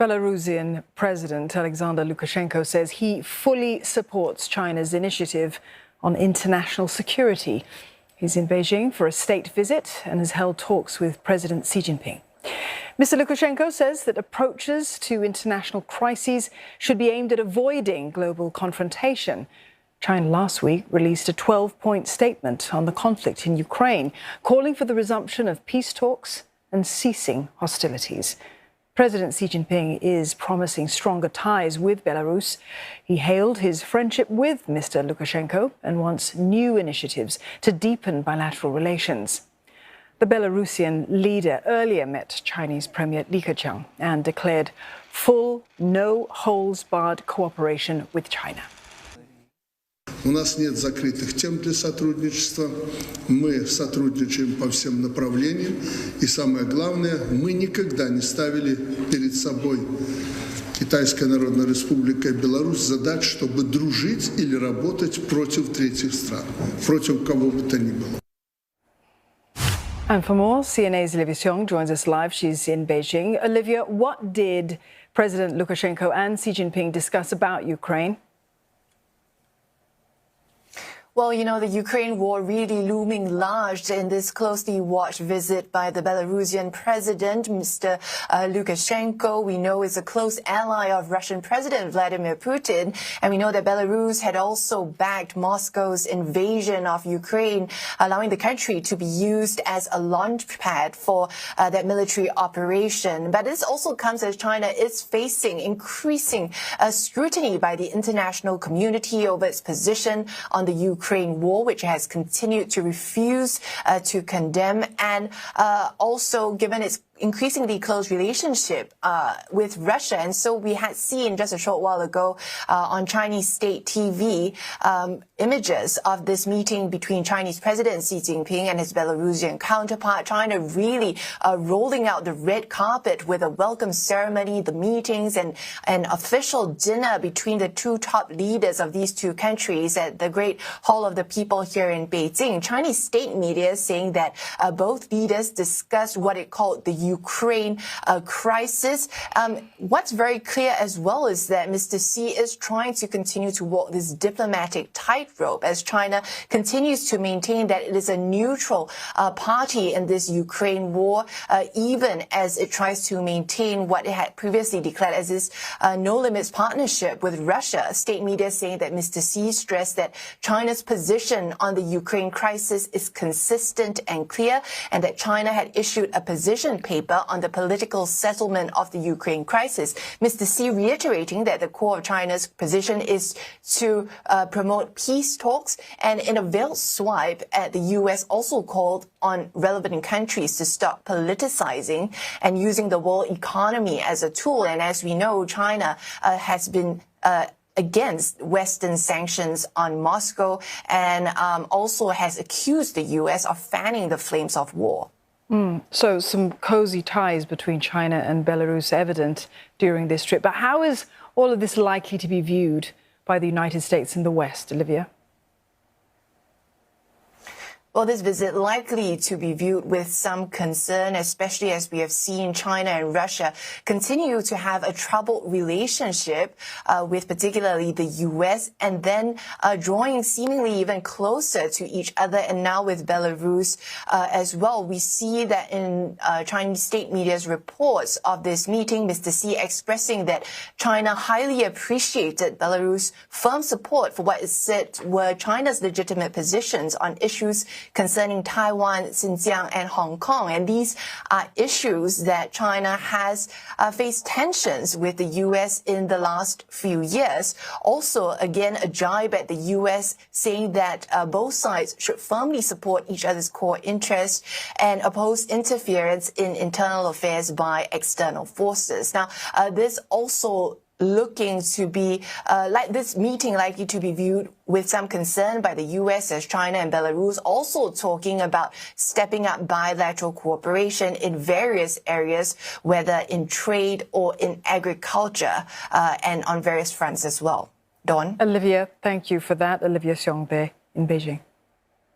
Belarusian President Alexander Lukashenko says he fully supports China's initiative on international security. He's in Beijing for a state visit and has held talks with President Xi Jinping. Mr Lukashenko says that approaches to international crises should be aimed at avoiding global confrontation. China last week released a 12-point statement on the conflict in Ukraine, calling for the resumption of peace talks and ceasing hostilities. President Xi Jinping is promising stronger ties with Belarus. He hailed his friendship with Mr Lukashenko and wants new initiatives to deepen bilateral relations. The Belarusian leader earlier met Chinese Premier Li Keqiang and declared full, no-holds-barred cooperation with China. У нас нет закрытых тем для сотрудничества. Мы сотрудничаем по всем направлениям. И самое главное, мы никогда не ставили перед собой Китайской Народной Республикой Беларусь задач, чтобы дружить или работать против третьих стран, против кого бы то ни было. And for more, CNA's Olivia Xiong joins us live. She's in Beijing. Olivia, what did President Lukashenko and Xi Jinping discuss about Ukraine? Well, you know, the Ukraine war really looming large in this closely watched visit by the Belarusian president, Mr. Lukashenko. We know is a close ally of Russian President Vladimir Putin. And we know that Belarus had also backed Moscow's invasion of Ukraine, allowing the country to be used as a launch pad for that military operation. But this also comes as China is facing increasing scrutiny by the international community over its position on the Ukraine war, which has continued to refuse to condemn, and also given its increasingly close relationship with Russia. And so we had seen just a short while ago on Chinese state TV images of this meeting between Chinese President Xi Jinping and his Belarusian counterpart. China really rolling out the red carpet with a welcome ceremony, the meetings, and an official dinner between the two top leaders of these two countries at the Great Hall of the People here in Beijing. Chinese state media saying that both leaders discussed what it called the Ukraine crisis. What's very clear as well is that Mr. Xi is trying to continue to walk this diplomatic tightrope as China continues to maintain that it is a neutral party in this Ukraine war, even as it tries to maintain what it had previously declared as this no-limits partnership with Russia. State media saying that Mr. Xi stressed that China's position on the Ukraine crisis is consistent and clear, and that China had issued a position paper on the political settlement of the Ukraine crisis. Mr. Xi reiterating that the core of China's position is to promote peace talks, and in a veiled swipe at the U.S. also called on relevant countries to stop politicizing and using the world economy as a tool. And as we know, China has been against Western sanctions on Moscow and also has accused the U.S. of fanning the flames of war. So some cozy ties between China and Belarus evident during this trip. But how is all of this likely to be viewed by the United States and the West, Olivia? Well, this visit likely to be viewed with some concern, especially as we have seen China and Russia continue to have a troubled relationship with particularly the U.S. and then drawing seemingly even closer to each other, and now with Belarus as well. We see that in Chinese state media's reports of this meeting, Mr. Xi expressing that China highly appreciated Belarus' firm support for what is said were China's legitimate positions on issues concerning Taiwan, Xinjiang, and Hong Kong. And these are issues that China has faced tensions with the U.S. in the last few years. Also, again, a jibe at the U.S. saying that both sides should firmly support each other's core interests and oppose interference in internal affairs by external forces. Now, this also looking to be like this meeting likely to be viewed with some concern by the U.S. as China and Belarus also talking about stepping up bilateral cooperation in various areas, whether in trade or in agriculture, and on various fronts as well. Dawn? Olivia, thank you for that. Olivia Xiong there in Beijing.